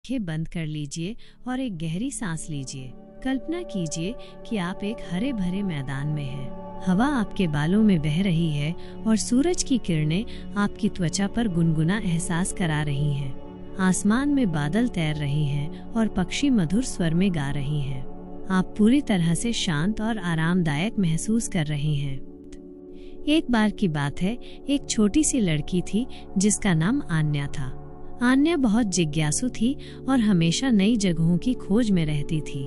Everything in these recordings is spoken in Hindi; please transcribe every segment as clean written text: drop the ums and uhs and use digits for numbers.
आंखें बंद कर लीजिए और एक गहरी सांस लीजिए। कल्पना कीजिए कि आप एक हरे भरे मैदान में हैं। हवा आपके बालों में बह रही है और सूरज की किरणें आपकी त्वचा पर गुनगुना एहसास करा रही हैं। आसमान में बादल तैर रहे हैं और पक्षी मधुर स्वर में गा रही हैं। आप पूरी तरह से शांत और आरामदायक महसूस कर रहे हैं। एक बार की बात है, एक छोटी सी लड़की थी जिसका नाम आन्या था। आन्या बहुत जिज्ञासु थी और हमेशा नई जगहों की खोज में रहती थी।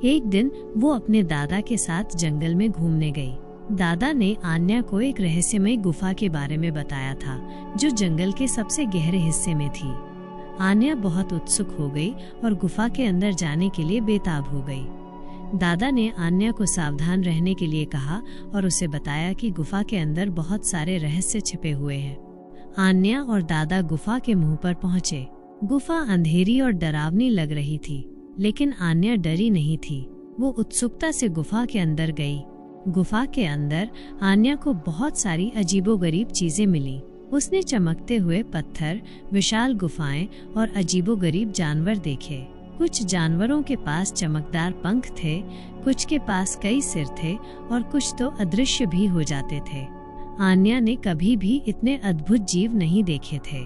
एक दिन वो अपने दादा के साथ जंगल में घूमने गई। दादा ने आन्या को एक रहस्यमय गुफा के बारे में बताया था, जो जंगल के सबसे गहरे हिस्से में थी। आन्या बहुत उत्सुक हो गई और गुफा के अंदर जाने के लिए बेताब हो गई। दादा ने आन्या को सावधान रहने के लिए कहा और उसे बताया कि गुफा के अंदर बहुत सारे रहस्य छिपे हुए हैं। आन्या और दादा गुफा के मुंह पर पहुंचे। गुफा अंधेरी और डरावनी लग रही थी, लेकिन आन्या डरी नहीं थी। वो उत्सुकता से गुफा के अंदर गई। गुफा के अंदर आन्या को बहुत सारी अजीबोगरीब चीजें मिली। उसने चमकते हुए पत्थर, विशाल गुफाएं और अजीबोगरीब जानवर देखे। कुछ जानवरों के पास चमकदार पंख थे, कुछ के पास कई सिर थे और कुछ तो अदृश्य भी हो जाते थे। आन्या ने कभी भी इतने अद्भुत जीव नहीं देखे थे।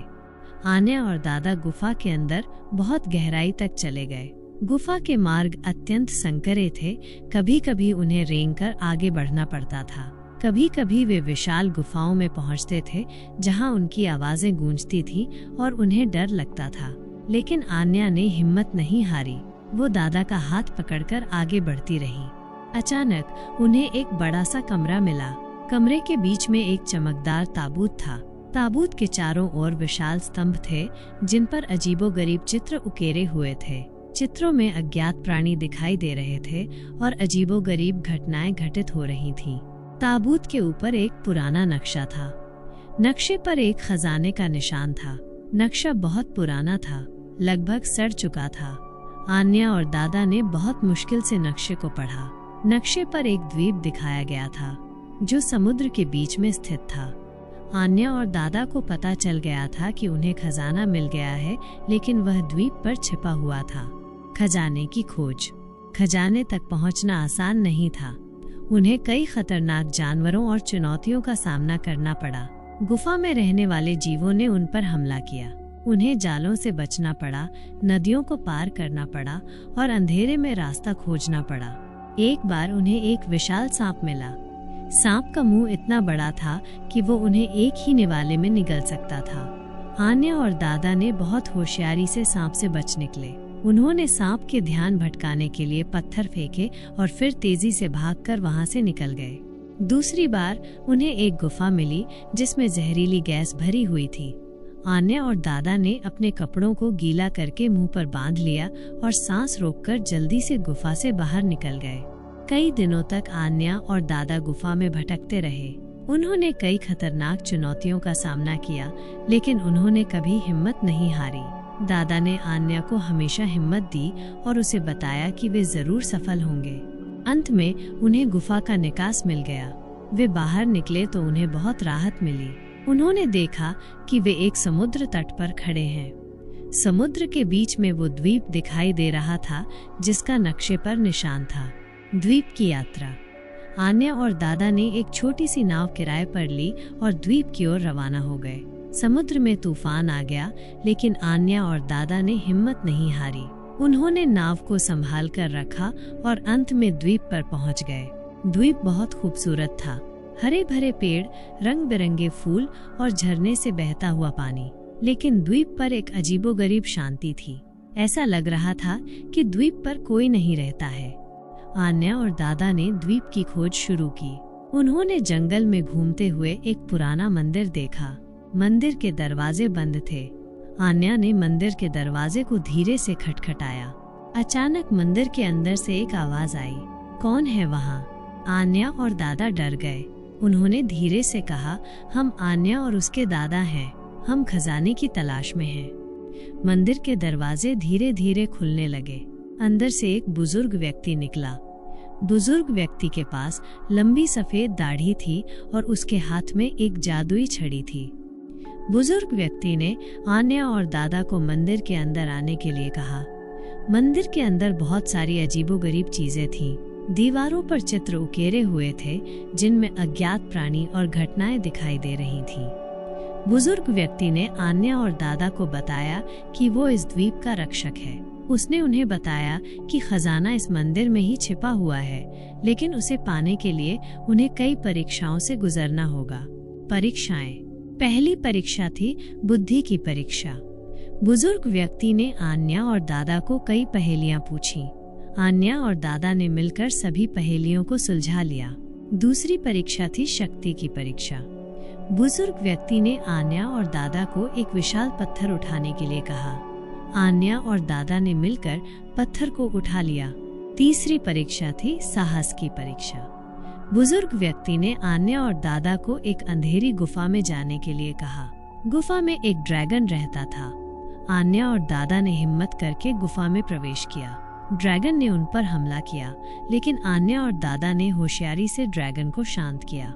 आन्या और दादा गुफा के अंदर बहुत गहराई तक चले गए। गुफा के मार्ग अत्यंत संकरे थे। कभी कभी उन्हें रेंगकर आगे बढ़ना पड़ता था। कभी कभी वे विशाल गुफाओं में पहुंचते थे जहां उनकी आवाजें गूंजती थी और उन्हें डर लगता था। लेकिन आन्या ने हिम्मत नहीं हारी। वो दादा का हाथ पकड़कर आगे बढ़ती रही। अचानक उन्हें एक बड़ा सा कमरा मिला। कमरे के बीच में एक चमकदार ताबूत था। ताबूत के चारों ओर विशाल स्तंभ थे, जिन पर अजीबोगरीब चित्र उकेरे हुए थे। चित्रों में अज्ञात प्राणी दिखाई दे रहे थे और अजीबोगरीब घटनाएं घटित हो रही थीं। ताबूत के ऊपर एक पुराना नक्शा था। नक्शे पर एक खजाने का निशान था। नक्शा बहुत पुराना था, लगभग सड़ चुका था। आन्या और दादा ने बहुत मुश्किल से नक्शे को पढ़ा। नक्शे पर एक द्वीप दिखाया गया था, जो समुद्र के बीच में स्थित था। आन्या और दादा को पता चल गया था कि उन्हें खजाना मिल गया है, लेकिन वह द्वीप पर छिपा हुआ था। खजाने की खोज। खजाने तक पहुंचना आसान नहीं था। उन्हें कई खतरनाक जानवरों और चुनौतियों का सामना करना पड़ा। गुफा में रहने वाले जीवों ने उन पर हमला किया। उन्हें जालों से बचना पड़ा, नदियों को पार करना पड़ा और अंधेरे में रास्ता खोजना पड़ा। एक बार उन्हें एक विशाल सांप मिला। सांप का मुंह इतना बड़ा था कि वो उन्हें एक ही निवाले में निगल सकता था। आन्या और दादा ने बहुत होशियारी से सांप से बच निकले। उन्होंने सांप के ध्यान भटकाने के लिए पत्थर फेंके और फिर तेजी से भागकर वहां से निकल गए। दूसरी बार उन्हें एक गुफा मिली जिसमें जहरीली गैस भरी हुई थी। आन्या और दादा ने अपने कपड़ों को गीला करके मुंह पर बांध लिया और सांस रोककर जल्दी से गुफा से बाहर निकल गए। कई दिनों तक आन्या और दादा गुफा में भटकते रहे। उन्होंने कई खतरनाक चुनौतियों का सामना किया, लेकिन उन्होंने कभी हिम्मत नहीं हारी। दादा ने आन्या को हमेशा हिम्मत दी और उसे बताया कि वे जरूर सफल होंगे। अंत में उन्हें गुफा का निकास मिल गया। वे बाहर निकले तो उन्हें बहुत राहत मिली। उन्होंने देखा कि वे एक समुद्र तट पर खड़े हैं। समुद्र के बीच में वो द्वीप दिखाई दे रहा था जिसका नक्शे पर निशान था। द्वीप की यात्रा। आन्या और दादा ने एक छोटी सी नाव किराए पर ली और द्वीप की ओर रवाना हो गए। समुद्र में तूफान आ गया, लेकिन आन्या और दादा ने हिम्मत नहीं हारी। उन्होंने नाव को संभाल कर रखा और अंत में द्वीप पर पहुंच गए। द्वीप बहुत खूबसूरत था। हरे भरे पेड़, रंग बिरंगे फूल और झरने से बहता हुआ पानी। लेकिन द्वीप पर एक अजीबोगरीब शांति थी। ऐसा लग रहा था कि द्वीप पर कोई नहीं रहता है। आन्या और दादा ने द्वीप की खोज शुरू की। उन्होंने जंगल में घूमते हुए एक पुराना मंदिर देखा। मंदिर के दरवाजे बंद थे। आन्या ने मंदिर के दरवाजे को धीरे से खटखटाया। अचानक मंदिर के अंदर से एक आवाज आई, कौन है वहाँ? आन्या और दादा डर गए। उन्होंने धीरे से कहा, हम आन्या और उसके दादा हैं। हम खजाने की तलाश में हैं। मंदिर के दरवाजे धीरे धीरे खुलने लगे। अंदर से एक बुजुर्ग व्यक्ति निकला। बुजुर्ग व्यक्ति के पास लंबी सफेद दाढ़ी थी और उसके हाथ में एक जादुई छड़ी थी। बुजुर्ग व्यक्ति ने आन्या और दादा को मंदिर के अंदर आने के लिए कहा। मंदिर के अंदर बहुत सारी अजीबोगरीब चीजें थीं। दीवारों पर चित्र उकेरे हुए थे जिनमें अज्ञात प्राणी और घटनाएं दिखाई दे रही थीं। बुजुर्ग व्यक्ति ने आन्या और दादा को बताया कि वो इस द्वीप का रक्षक है। उसने उन्हें बताया कि खजाना इस मंदिर में ही छिपा हुआ है, लेकिन उसे पाने के लिए उन्हें कई परीक्षाओं से गुजरना होगा। परीक्षाएं। पहली परीक्षा थी बुद्धि की परीक्षा। बुजुर्ग व्यक्ति ने आन्या और दादा को कई पहेलियां पूछी। आन्या और दादा ने मिलकर सभी पहेलियों को सुलझा लिया। दूसरी परीक्षा थी शक्ति की परीक्षा। बुजुर्ग व्यक्ति ने आन्या और दादा को एक विशाल पत्थर उठाने के लिए कहा। आन्या और दादा ने मिलकर पत्थर को उठा लिया। तीसरी परीक्षा थी साहस की परीक्षा। बुजुर्ग व्यक्ति ने आन्या और दादा को एक अंधेरी गुफा में जाने के लिए कहा। गुफा में एक ड्रैगन रहता था। आन्या और दादा ने हिम्मत करके गुफा में प्रवेश किया। ड्रैगन ने उन पर हमला किया, लेकिन आन्या और दादा ने होशियारी से ड्रैगन को शांत किया।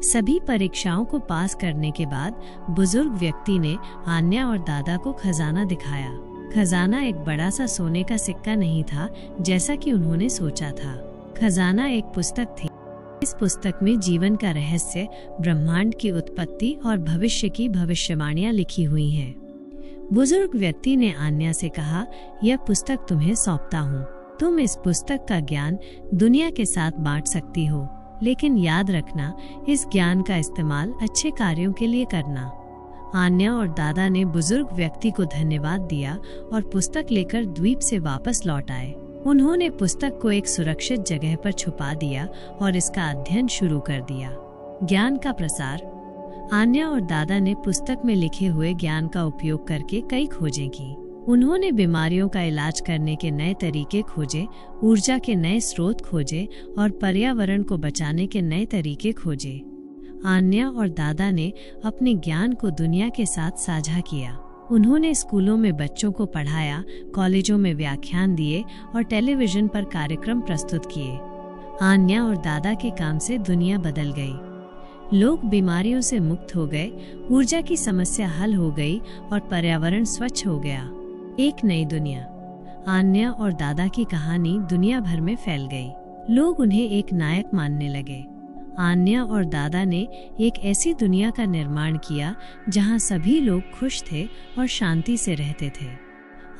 सभी परीक्षाओं को पास करने के बाद बुजुर्ग व्यक्ति ने आन्या और दादा को खजाना दिखाया। खजाना एक बड़ा सा सोने का सिक्का नहीं था जैसा कि उन्होंने सोचा था। खजाना एक पुस्तक थी। इस पुस्तक में जीवन का रहस्य, ब्रह्मांड की उत्पत्ति और भविष्य की भविष्यवाणियां लिखी हुई हैं। बुजुर्ग व्यक्ति ने आन्या से कहा, यह पुस्तक तुम्हें सौंपता हूँ। तुम इस पुस्तक का ज्ञान दुनिया के साथ बांट सकती हो, लेकिन याद रखना, इस ज्ञान का इस्तेमाल अच्छे कार्यों के लिए करना। आन्या और दादा ने बुजुर्ग व्यक्ति को धन्यवाद दिया और पुस्तक लेकर द्वीप से वापस लौट आए। उन्होंने पुस्तक को एक सुरक्षित जगह पर छुपा दिया और इसका अध्ययन शुरू कर दिया। ज्ञान का प्रसार। आन्या और दादा ने पुस्तक में लिखे हुए ज्ञान का उपयोग करके कई खोजें की। उन्होंने बीमारियों का इलाज करने के नए तरीके खोजे, ऊर्जा के नए स्रोत खोजे और पर्यावरण को बचाने के नए तरीके खोजे। आन्या और दादा ने अपने ज्ञान को दुनिया के साथ साझा किया। उन्होंने स्कूलों में बच्चों को पढ़ाया, कॉलेजों में व्याख्यान दिए और टेलीविजन पर कार्यक्रम प्रस्तुत किए। आन्या और दादा के काम से दुनिया बदल गई। लोग बीमारियों से मुक्त हो गए, ऊर्जा की समस्या हल हो गई और पर्यावरण स्वच्छ हो गया। एक नई दुनिया। आन्या और दादा की कहानी दुनिया भर में फैल गई। लोग उन्हें एक नायक मानने लगे। आन्या और दादा ने एक ऐसी दुनिया का निर्माण किया जहां सभी लोग खुश थे और शांति से रहते थे।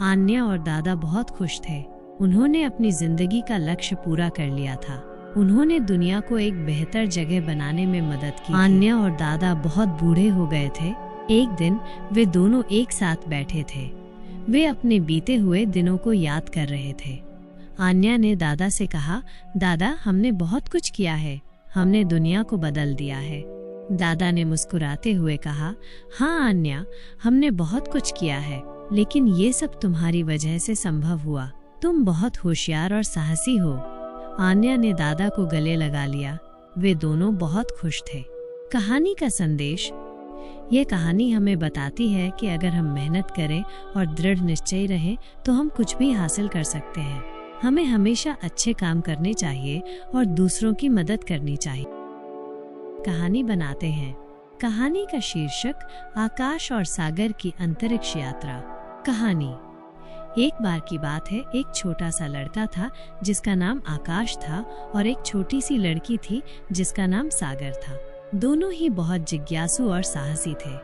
आन्या और दादा बहुत खुश थे। उन्होंने अपनी जिंदगी का लक्ष्य पूरा कर लिया था। उन्होंने दुनिया को एक बेहतर जगह बनाने में मदद की। आन्या और दादा बहुत बूढ़े हो गए थे। एक दिन वे दोनों एक साथ बैठे थे। वे अपने बीते हुए दिनों को याद कर रहे थे। आन्या ने दादा से कहा, दादा, हमने बहुत कुछ किया है। हमने दुनिया को बदल दिया है। दादा ने मुस्कुराते हुए कहा, हाँ आन्या, हमने बहुत कुछ किया है, लेकिन ये सब तुम्हारी वजह से संभव हुआ। तुम बहुत होशियार और साहसी हो। आन्या ने दादा को गले लगा लिया। वे दोनों बहुत खुश थे। कहानी का संदेश। ये कहानी हमें बताती है कि अगर हम मेहनत करें और दृढ़ निश्चयी रहें तो हम कुछ भी हासिल कर सकते हैं। हमें हमेशा अच्छे काम करने चाहिए और दूसरों की मदद करनी चाहिए। कहानी बनाते हैं। कहानी का शीर्षक आकाश और सागर की अंतरिक्ष यात्रा। कहानी। एक बार की बात है, एक छोटा सा लड़का था जिसका नाम आकाश था और एक छोटी सी लड़की थी जिसका नाम सागर था। दोनों ही बहुत जिज्ञासु और साहसी थे।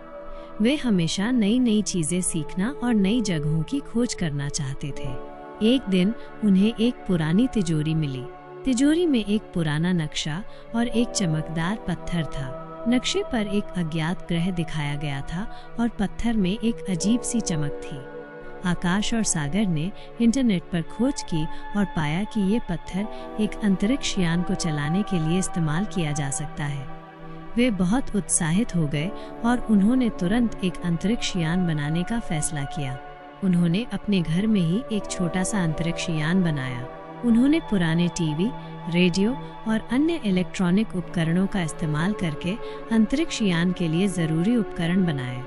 वे हमेशा नई नई चीजें सीखना और नई जगहों की खोज करना चाहते थे। एक दिन उन्हें एक पुरानी तिजोरी मिली। तिजोरी में एक पुराना नक्शा और एक चमकदार पत्थर था। नक्शे पर एक अज्ञात ग्रह दिखाया गया था और पत्थर में एक अजीब सी चमक थी। आकाश और सागर ने इंटरनेट पर खोज की और पाया कि ये पत्थर एक अंतरिक्ष यान को चलाने के लिए इस्तेमाल किया जा सकता है। वे बहुत उत्साहित हो गए और उन्होंने तुरंत एक अंतरिक्ष यान बनाने का फैसला किया। उन्होंने अपने घर में ही एक छोटा सा अंतरिक्ष यान बनाया। उन्होंने पुराने टीवी, रेडियो और अन्य इलेक्ट्रॉनिक उपकरणों का इस्तेमाल करके अंतरिक्ष यान के लिए जरूरी उपकरण बनाए।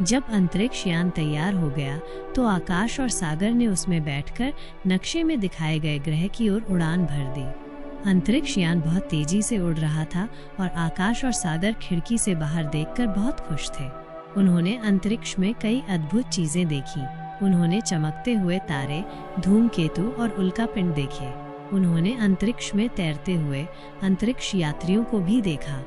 जब अंतरिक्ष यान तैयार हो गया तो आकाश और सागर ने उसमें बैठकर नक्शे में दिखाए गए ग्रह की ओर उड़ान भर दी। अंतरिक्ष यान बहुत तेजी से उड़ रहा था और आकाश और सागर खिड़की से बाहर देखकर बहुत खुश थे। उन्होंने अंतरिक्ष में कई अद्भुत चीजें देखी। उन्होंने चमकते हुए तारे, धूमकेतु और उल्कापिंड देखे। उन्होंने अंतरिक्ष में तैरते हुए अंतरिक्ष यात्रियों को भी देखा।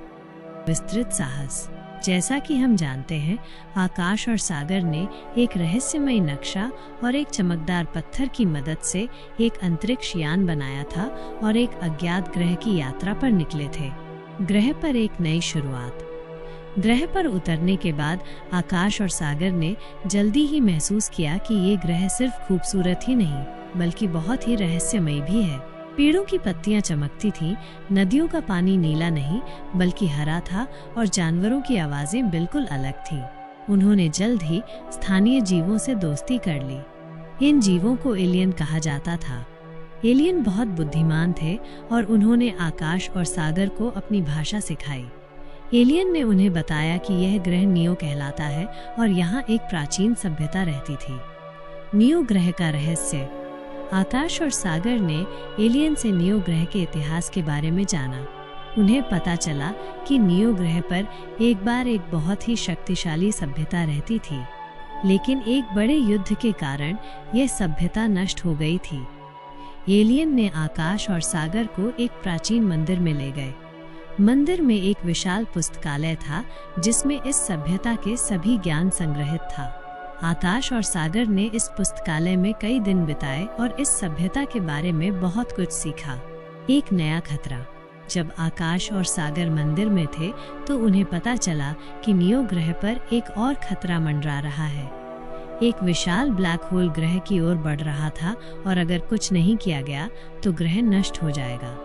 विस्तृत साहस। जैसा कि हम जानते हैं, आकाश और सागर ने एक रहस्यमय नक्शा और एक चमकदार पत्थर की मदद से एक अंतरिक्ष यान बनाया था और एक अज्ञात ग्रह की यात्रा पर निकले थे। ग्रह पर एक नई शुरुआत। ग्रह पर उतरने के बाद आकाश और सागर ने जल्दी ही महसूस किया कि ये ग्रह सिर्फ खूबसूरत ही नहीं बल्कि बहुत ही रहस्यमय भी है। पेड़ों की पत्तियां चमकती थीं, नदियों का पानी नीला नहीं बल्कि हरा था और जानवरों की आवाजें बिल्कुल अलग थीं। उन्होंने जल्द ही स्थानीय जीवों से दोस्ती कर ली। इन जीवों को एलियन कहा जाता था। एलियन बहुत बुद्धिमान थे और उन्होंने आकाश और सागर को अपनी भाषा सिखाई। एलियन ने उन्हें बताया कि यह ग्रह नियो कहलाता है और यहाँ एक प्राचीन सभ्यता रहती थी। नियो ग्रह का रहस्य। आकाश और सागर ने एलियन से नियो ग्रह के इतिहास के बारे में जाना। उन्हें पता चला कि नियो ग्रह पर एक बार एक बहुत ही शक्तिशाली सभ्यता रहती थी, लेकिन एक बड़े युद्ध के कारण यह सभ्यता नष्ट हो गई थी। एलियन ने आकाश और सागर को एक प्राचीन मंदिर में ले गए। मंदिर में एक विशाल पुस्तकालय था जिसमें इस सभ्यता के सभी ज्ञान संग्रहित था। आकाश और सागर ने इस पुस्तकालय में कई दिन बिताए और इस सभ्यता के बारे में बहुत कुछ सीखा। एक नया खतरा। जब आकाश और सागर मंदिर में थे तो उन्हें पता चला कि नियो ग्रह पर एक और खतरा मंडरा रहा है। एक विशाल ब्लैक होल ग्रह की ओर बढ़ रहा था और अगर कुछ नहीं किया गया तो ग्रह नष्ट हो जाएगा।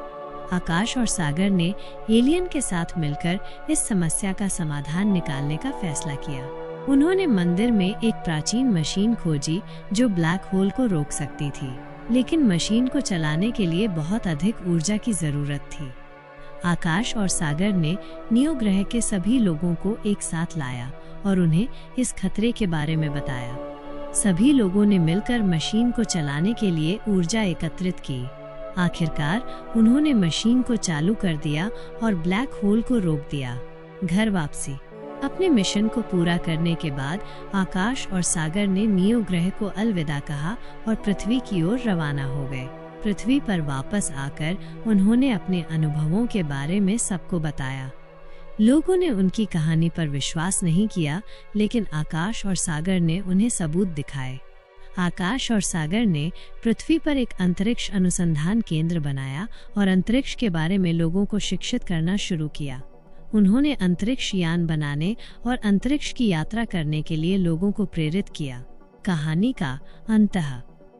आकाश और सागर ने एलियन के साथ मिलकर इस समस्या का समाधान निकालने का फैसला किया। उन्होंने मंदिर में एक प्राचीन मशीन खोजी जो ब्लैक होल को रोक सकती थी, लेकिन मशीन को चलाने के लिए बहुत अधिक ऊर्जा की जरूरत थी। आकाश और सागर ने नियो ग्रह के सभी लोगों को एक साथ लाया और उन्हें इस खतरे के बारे में बताया। सभी लोगों ने मिलकर मशीन को चलाने के लिए ऊर्जा एकत्रित की। आखिरकार उन्होंने मशीन को चालू कर दिया और ब्लैक होल को रोक दिया। घर वापसी। अपने मिशन को पूरा करने के बाद आकाश और सागर ने नियो ग्रह को अलविदा कहा और पृथ्वी की ओर रवाना हो गए। पृथ्वी पर वापस आकर उन्होंने अपने अनुभवों के बारे में सबको बताया। लोगों ने उनकी कहानी पर विश्वास नहीं किया, लेकिन आकाश और सागर ने उन्हें सबूत दिखाए। आकाश और सागर ने पृथ्वी पर एक अंतरिक्ष अनुसंधान केंद्र बनाया और अंतरिक्ष के बारे में लोगों को शिक्षित करना शुरू किया। उन्होंने अंतरिक्ष यान बनाने और अंतरिक्ष की यात्रा करने के लिए लोगों को प्रेरित किया। कहानी का अंतः।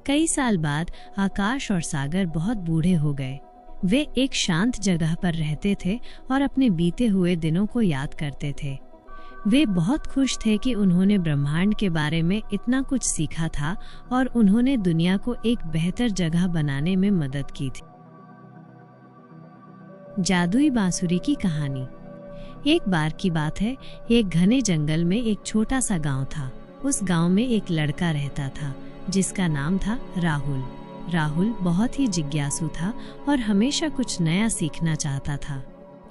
कई साल बाद आकाश और सागर बहुत बूढ़े हो गए। वे एक शांत जगह पर रहते थे और अपने बीते हुए दिनों को याद करते थे। वे बहुत खुश थे कि उन्होंने ब्रह्मांड के बारे में इतना कुछ सीखा था और उन्होंने दुनिया को एक बेहतर जगह बनाने में मदद की थी। जादुई बांसुरी की कहानी। एक बार की बात है, एक घने जंगल में एक छोटा सा गांव था। उस गांव में एक लड़का रहता था जिसका नाम था राहुल। राहुल बहुत ही जिज्ञासु था और हमेशा कुछ नया सीखना चाहता था।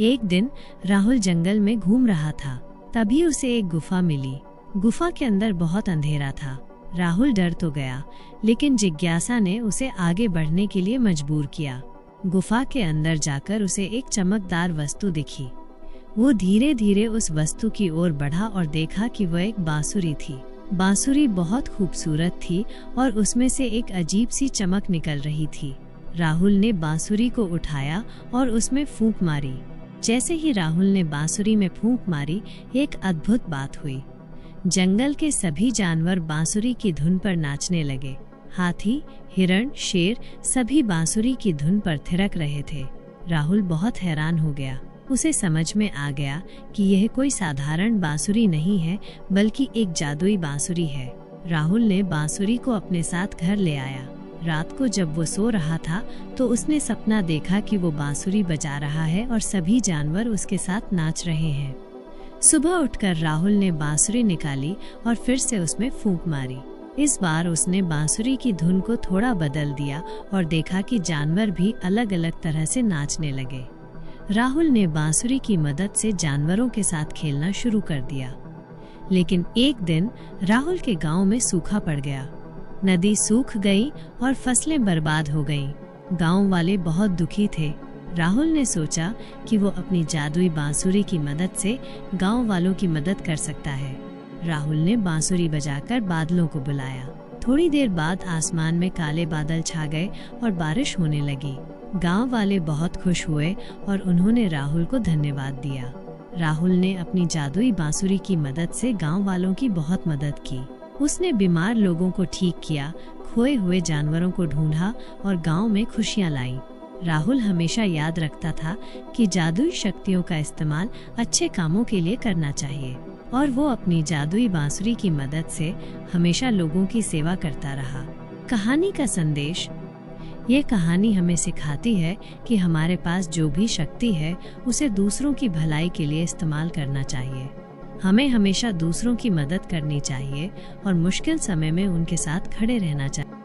एक दिन राहुल जंगल में घूम रहा था, तभी उसे एक गुफा मिली। गुफा के अंदर बहुत अंधेरा था। राहुल डर तो गया, लेकिन जिज्ञासा ने उसे आगे बढ़ने के लिए मजबूर किया। गुफा के अंदर जाकर उसे एक चमकदार वस्तु दिखी। वो धीरे धीरे उस वस्तु की ओर बढ़ा और देखा कि वह एक बांसुरी थी। बांसुरी बहुत खूबसूरत थी और उसमें से एक अजीब सी चमक निकल रही थी। राहुल ने बांसुरी को उठाया और उसमें फूंक मारी। जैसे ही राहुल ने बांसुरी में फूंक मारी, एक अद्भुत बात हुई। जंगल के सभी जानवर बांसुरी की धुन पर नाचने लगे। हाथी, हिरण, शेर सभी बांसुरी की धुन पर थिरक रहे थे। राहुल बहुत हैरान हो गया। उसे समझ में आ गया कि यह कोई साधारण बांसुरी नहीं है, बल्कि एक जादुई बांसुरी है। राहुल ने बांसुरी को अपने साथ घर ले आया। रात को जब वो सो रहा था तो उसने सपना देखा कि वो बांसुरी बजा रहा है और सभी जानवर उसके साथ नाच रहे हैं। सुबह उठकर राहुल ने बांसुरी निकाली और फिर से उसमें फूंक मारी। इस बार उसने बांसुरी की धुन को थोड़ा बदल दिया और देखा कि जानवर भी अलग अलग तरह से नाचने लगे। राहुल ने बांसुरी की मदद से जानवरों के साथ खेलना शुरू कर दिया। लेकिन एक दिन राहुल के गांव में सूखा पड़ गया। नदी सूख गई और फसलें बर्बाद हो गईं। गांव वाले बहुत दुखी थे। राहुल ने सोचा कि वो अपनी जादुई बांसुरी की मदद से गांव वालों की मदद कर सकता है। राहुल ने बांसुरी बजाकर बादलों को बुलाया। थोड़ी देर बाद आसमान में काले बादल छा गए और बारिश होने लगी। गांव वाले बहुत खुश हुए और उन्होंने राहुल को धन्यवाद दिया। राहुल ने अपनी जादुई बांसुरी की मदद से गांव वालों की बहुत मदद की। उसने बीमार लोगों को ठीक किया, खोए हुए जानवरों को ढूंढा और गांव में खुशियां लाई। राहुल हमेशा याद रखता था कि जादुई शक्तियों का इस्तेमाल अच्छे कामों के लिए करना चाहिए और वो अपनी जादुई बांसुरी की मदद से हमेशा लोगों की सेवा करता रहा। कहानी का संदेश: ये कहानी हमें सिखाती है कि हमारे पास जो भी शक्ति है उसे दूसरों की भलाई के लिए इस्तेमाल करना चाहिए। हमें हमेशा दूसरों की मदद करनी चाहिए और मुश्किल समय में उनके साथ खड़े रहना चाहिए।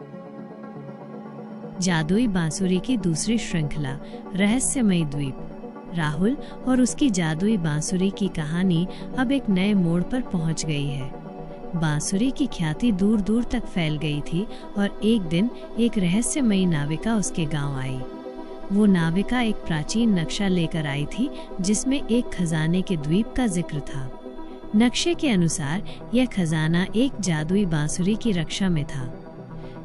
जादुई बांसुरी की दूसरी श्रृंखला, रहस्यमयी द्वीप। राहुल और उसकी जादुई बांसुरी की कहानी अब एक नए मोड़ पर पहुंच गई है। बांसुरी की ख्याति दूर दूर तक फैल गई थी और एक दिन एक रहस्यमयी नाविका उसके गांव आई। वो नाविका एक प्राचीन नक्शा लेकर आई थी जिसमें एक खजाने के द्वीप का जिक्र था। नक्शे के अनुसार यह खजाना एक जादुई बांसुरी की रक्षा में था।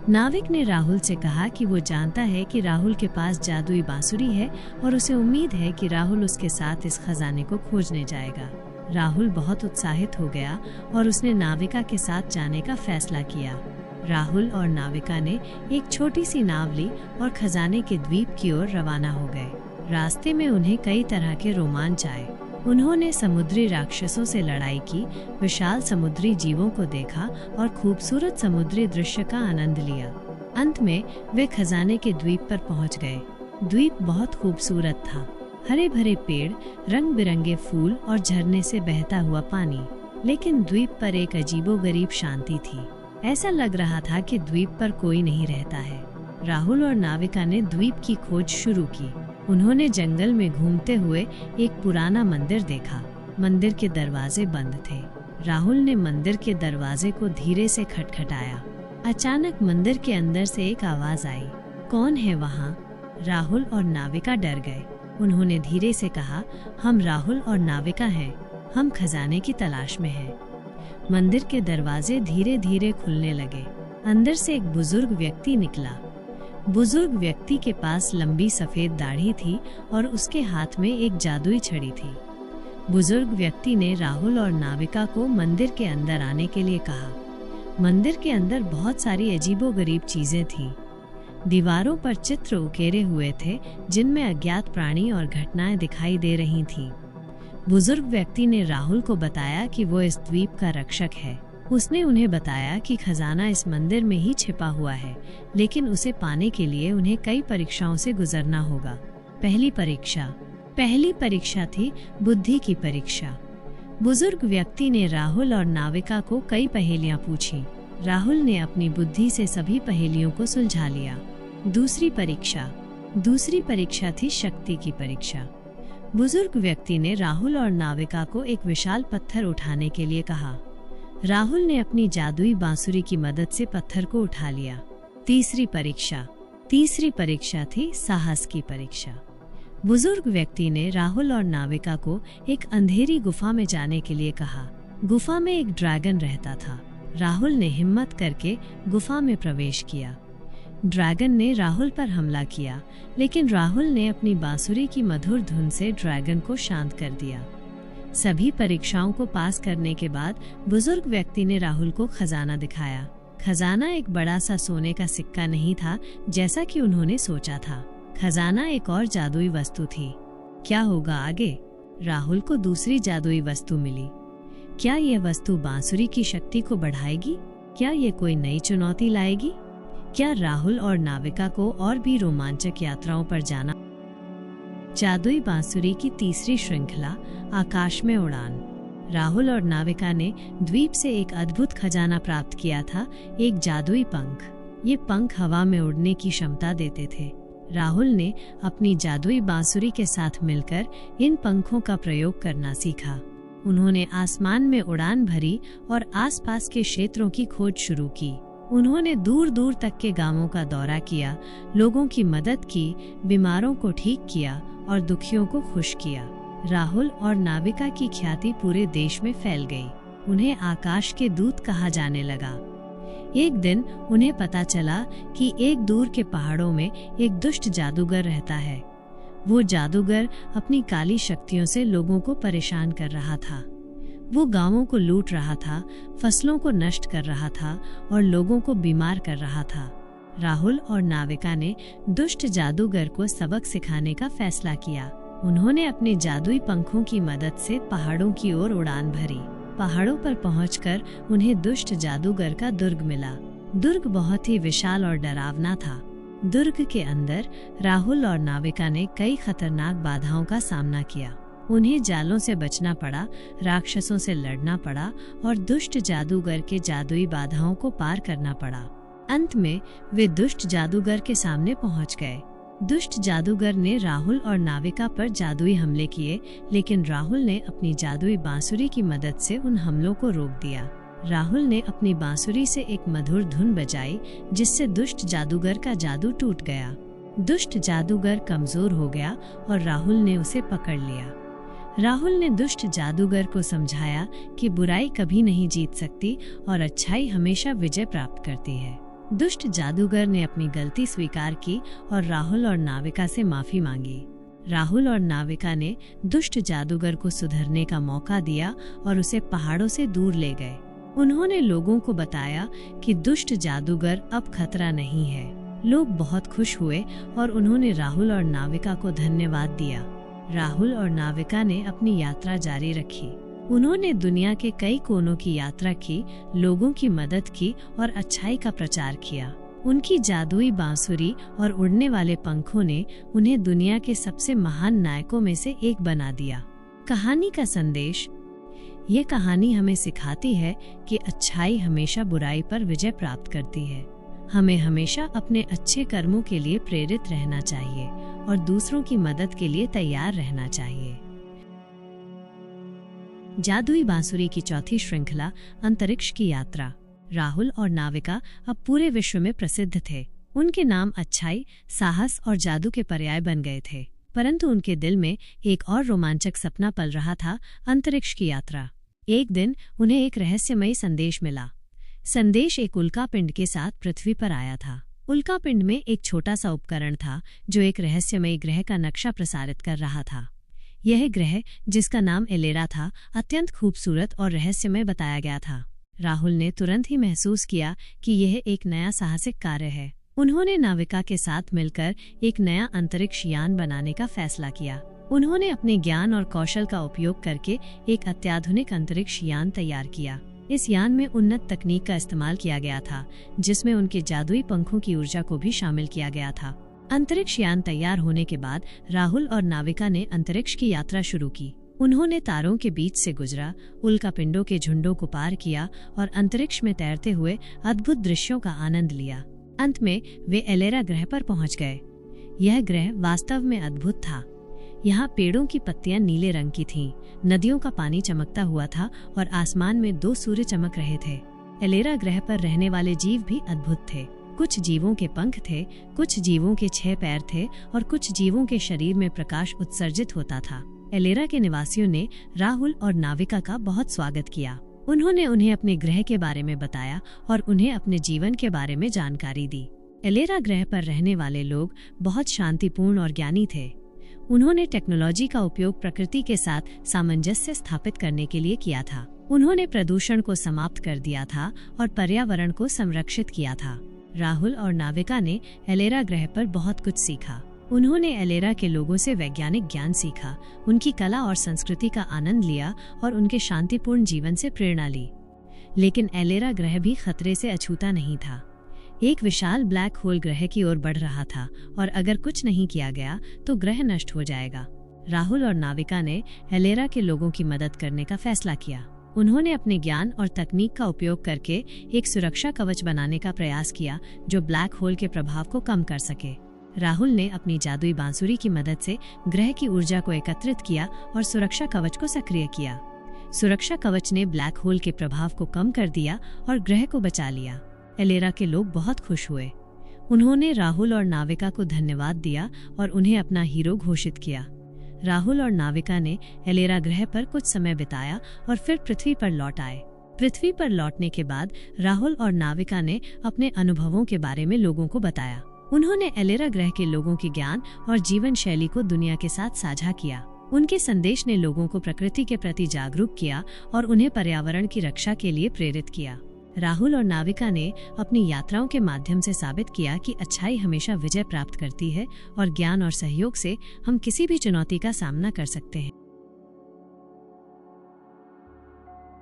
नाविक ने राहुल से कहा कि वो जानता है कि राहुल के पास जादुई बांसुरी है और उसे उम्मीद है कि राहुल उसके साथ इस खजाने को खोजने जाएगा। राहुल बहुत उत्साहित हो गया और उसने नाविका के साथ जाने का फैसला किया। राहुल और नाविका ने एक छोटी सी नाव ली और खजाने के द्वीप की ओर रवाना हो गए। रास्ते में उन्हें कई तरह के रोमांच आए। उन्होंने समुद्री राक्षसों से लड़ाई की, विशाल समुद्री जीवों को देखा और खूबसूरत समुद्री दृश्य का आनंद लिया। अंत में वे खजाने के द्वीप पर पहुंच गए। द्वीप बहुत खूबसूरत था। हरे भरे पेड़, रंग बिरंगे फूल और झरने से बहता हुआ पानी। लेकिन द्वीप पर एक अजीबोगरीब शांति थी। ऐसा लग रहा था कि द्वीप पर कोई नहीं रहता है। राहुल और नाविका ने द्वीप की खोज शुरू की। उन्होंने जंगल में घूमते हुए एक पुराना मंदिर देखा। मंदिर के दरवाजे बंद थे। राहुल ने मंदिर के दरवाजे को धीरे से खटखटाया। अचानक मंदिर के अंदर से एक आवाज आई, कौन है वहाँ? राहुल और नाविका डर गए। उन्होंने धीरे से कहा, हम राहुल और नाविका हैं। हम खजाने की तलाश में हैं। मंदिर के दरवाजे धीरे धीरे खुलने लगे। अंदर से एक बुजुर्ग व्यक्ति निकला। बुजुर्ग व्यक्ति के पास लंबी सफेद दाढ़ी थी और उसके हाथ में एक जादुई छड़ी थी। बुजुर्ग व्यक्ति ने राहुल और नाविका को मंदिर के अंदर आने के लिए कहा। मंदिर के अंदर बहुत सारी अजीबोगरीब चीजें थीं। दीवारों पर चित्र उकेरे हुए थे जिनमें अज्ञात प्राणी और घटनाएं दिखाई दे रही थीं। बुजुर्ग व्यक्ति ने राहुल को बताया कि वो इस द्वीप का रक्षक है। उसने उन्हें बताया कि खजाना इस मंदिर में ही छिपा हुआ है, लेकिन उसे पाने के लिए उन्हें कई परीक्षाओं से गुजरना होगा। पहली परीक्षा थी बुद्धि की परीक्षा। बुजुर्ग व्यक्ति ने राहुल और नाविका को कई पहेलियां पूछी। राहुल ने अपनी बुद्धि से सभी पहेलियों को सुलझा लिया। दूसरी परीक्षा थी शक्ति की परीक्षा। बुजुर्ग व्यक्ति ने राहुल और नाविका को एक विशाल पत्थर उठाने के लिए कहा। राहुल ने अपनी जादुई बांसुरी की मदद से पत्थर को उठा लिया। तीसरी परीक्षा थी साहस की परीक्षा। बुजुर्ग व्यक्ति ने राहुल और नाविका को एक अंधेरी गुफा में जाने के लिए कहा। गुफा में एक ड्रैगन रहता था। राहुल ने हिम्मत करके गुफा में प्रवेश किया। ड्रैगन ने राहुल पर हमला किया, लेकिन राहुल ने अपनी बांसुरी की मधुर धुन से ड्रैगन को शांत कर दिया। सभी परीक्षाओं को पास करने के बाद बुजुर्ग व्यक्ति ने राहुल को खजाना दिखाया। खजाना एक बड़ा सा सोने का सिक्का नहीं था जैसा कि उन्होंने सोचा था। खजाना एक और जादुई वस्तु थी। क्या होगा आगे? राहुल को दूसरी जादुई वस्तु मिली। क्या यह वस्तु बांसुरी की शक्ति को बढ़ाएगी? क्या ये कोई नई चुनौती लाएगी? क्या राहुल और नाविका को और भी रोमांचक यात्राओं पर जाना? जादुई बांसुरी की तीसरी श्रृंखला, आकाश में उड़ान। राहुल और नाविका ने द्वीप से एक अद्भुत खजाना प्राप्त किया था, एक जादुई पंख। ये पंख हवा में उड़ने की क्षमता देते थे। राहुल ने अपनी जादुई बांसुरी के साथ मिलकर इन पंखों का प्रयोग करना सीखा। उन्होंने आसमान में उड़ान भरी और आसपास के क्षेत्रों की खोज शुरू की। उन्होंने दूर दूर तक के गांवों का दौरा किया, लोगों की मदद की, बीमारों को ठीक किया और दुखियों को खुश किया। राहुल और नाविका की ख्याति पूरे देश में फैल गई। उन्हें आकाश के दूत कहा जाने लगा। एक दिन उन्हें पता चला कि एक दूर के पहाड़ों में एक दुष्ट जादूगर रहता है। वो जादूगर अपनी काली शक्तियों से लोगों को परेशान कर रहा था। वो गांवों को लूट रहा था, फसलों को नष्ट कर रहा था और लोगों को बीमार कर रहा था। राहुल और नाविका ने दुष्ट जादूगर को सबक सिखाने का फैसला किया। उन्होंने अपने जादुई पंखों की मदद से पहाड़ों की ओर उड़ान भरी। पहाड़ों पर पहुंचकर उन्हें दुष्ट जादूगर का दुर्ग मिला। दुर्ग बहुत ही विशाल और डरावना था। दुर्ग के अंदर राहुल और नाविका ने कई खतरनाक बाधाओं का सामना किया। उन्हें जालों से बचना पड़ा, राक्षसों से लड़ना पड़ा और दुष्ट जादूगर के जादुई बाधाओं को पार करना पड़ा। अंत में वे दुष्ट जादूगर के सामने पहुंच गए। दुष्ट जादूगर ने राहुल और नाविका पर जादुई हमले किए, लेकिन राहुल ने अपनी जादुई बांसुरी की मदद से उन हमलों को रोक दिया। राहुल ने अपनी बांसुरी से एक मधुर धुन बजाई, जिससे दुष्ट जादूगर का जादू टूट गया। दुष्ट जादूगर कमजोर हो गया और राहुल ने उसे पकड़ लिया। राहुल ने दुष्ट जादूगर को समझाया कि बुराई कभी नहीं जीत सकती और अच्छाई हमेशा विजय प्राप्त करती है। दुष्ट जादूगर ने अपनी गलती स्वीकार की और राहुल और नाविका से माफी मांगी। राहुल और नाविका ने दुष्ट जादूगर को सुधरने का मौका दिया और उसे पहाड़ों से दूर ले गए। उन्होंने लोगों को बताया कि दुष्ट जादूगर अब खतरा नहीं है। लोग बहुत खुश हुए और उन्होंने राहुल और नाविका को धन्यवाद दिया। राहुल और नाविका ने अपनी यात्रा जारी रखी। उन्होंने दुनिया के कई कोनों की यात्रा की, लोगों की मदद की और अच्छाई का प्रचार किया। उनकी जादुई बांसुरी और उड़ने वाले पंखों ने उन्हें दुनिया के सबसे महान नायकों में से एक बना दिया। कहानी का संदेश: ये कहानी हमें सिखाती है कि अच्छाई हमेशा बुराई पर विजय प्राप्त करती है। हमें हमेशा अपने अच्छे कर्मों के लिए प्रेरित रहना चाहिए और दूसरों की मदद के लिए तैयार रहना चाहिए। जादुई बांसुरी की चौथी श्रृंखला, अंतरिक्ष की यात्रा। राहुल और नाविका अब पूरे विश्व में प्रसिद्ध थे। उनके नाम अच्छाई, साहस और जादू के पर्याय बन गए थे। परंतु उनके दिल में एक और रोमांचक सपना पल रहा था, अंतरिक्ष की यात्रा। एक दिन उन्हें एक रहस्यमयी संदेश मिला। संदेश एक उल्कापिंड के साथ पृथ्वी पर आया था। उल्कापिंड में एक छोटा सा उपकरण था जो एक रहस्यमयी ग्रह का नक्शा प्रसारित कर रहा था। यह ग्रह, जिसका नाम एलेरा था, अत्यंत खूबसूरत और रहस्यमय बताया गया था। राहुल ने तुरंत ही महसूस किया कि यह एक नया साहसिक कार्य है। उन्होंने नाविका के साथ मिलकर एक नया अंतरिक्ष यान बनाने का फैसला किया। उन्होंने अपने ज्ञान और कौशल का उपयोग करके एक अत्याधुनिक अंतरिक्ष यान तैयार किया। इस यान में उन्नत तकनीक का इस्तेमाल किया गया था, जिसमें उनके जादुई पंखों की ऊर्जा को भी शामिल किया गया था। अंतरिक्ष यान तैयार होने के बाद राहुल और नाविका ने अंतरिक्ष की यात्रा शुरू की। उन्होंने तारों के बीच से गुजरा, उल्कापिंडों के झुंडों को पार किया और अंतरिक्ष में तैरते हुए अद्भुत दृश्यों का आनंद लिया। अंत में वे एलेरा ग्रह पर पहुंच गए। यह ग्रह वास्तव में अद्भुत था। यहाँ पेड़ों की पत्तियां नीले रंग की थीं, नदियों का पानी चमकता हुआ था और आसमान में 2 सूर्य चमक रहे थे। एलेरा ग्रह पर रहने वाले जीव भी अद्भुत थे। कुछ जीवों के पंख थे, कुछ जीवों के 6 पैर थे और कुछ जीवों के शरीर में प्रकाश उत्सर्जित होता था। एलेरा के निवासियों ने राहुल और नाविका का बहुत स्वागत किया। उन्होंने उन्हें अपने ग्रह के बारे में बताया और उन्हें अपने जीवन के बारे में जानकारी दी। एलेरा ग्रह पर रहने वाले लोग बहुत शांतिपूर्ण और ज्ञानी थे। उन्होंने टेक्नोलॉजी का उपयोग प्रकृति के साथ सामंजस्य स्थापित करने के लिए किया था। उन्होंने प्रदूषण को समाप्त कर दिया था और पर्यावरण को संरक्षित किया था। राहुल और नाविका ने एलेरा ग्रह पर बहुत कुछ सीखा। उन्होंने एलेरा के लोगों से वैज्ञानिक ज्ञान सीखा, उनकी कला और संस्कृति का आनंद लिया और उनके शांतिपूर्ण जीवन से प्रेरणा ली। लेकिन एलेरा ग्रह भी खतरे से अछूता नहीं था। एक विशाल ब्लैक होल ग्रह की ओर बढ़ रहा था और अगर कुछ नहीं किया गया तो ग्रह नष्ट हो जाएगा। राहुल और नाविका ने एलेरा के लोगों की मदद करने का फैसला किया। उन्होंने अपने ज्ञान और तकनीक का उपयोग करके एक सुरक्षा कवच बनाने का प्रयास किया जो ब्लैक होल के प्रभाव को कम कर सके। राहुल ने अपनी जादुई बांसुरी की मदद से ग्रह की ऊर्जा को एकत्रित किया और सुरक्षा कवच को सक्रिय किया। सुरक्षा कवच ने ब्लैक होल के प्रभाव को कम कर दिया और ग्रह को बचा लिया। एलेरा के लोग बहुत खुश हुए। उन्होंने राहुल और नाविका को धन्यवाद दिया और उन्हें अपना हीरो घोषित किया। राहुल और नाविका ने एलेरा ग्रह पर कुछ समय बिताया और फिर पृथ्वी पर लौट आए। पृथ्वी पर लौटने के बाद राहुल और नाविका ने अपने अनुभवों के बारे में लोगों को बताया। उन्होंने एलेरा ग्रह के लोगों के ज्ञान और जीवन शैली को दुनिया के साथ साझा किया। उनके संदेश ने लोगों को प्रकृति के प्रति जागरूक किया और उन्हें पर्यावरण की रक्षा के लिए प्रेरित किया। राहुल और नाविका ने अपनी यात्राओं के माध्यम से साबित किया कि अच्छाई हमेशा विजय प्राप्त करती है और ज्ञान और सहयोग से हम किसी भी चुनौती का सामना कर सकते हैं।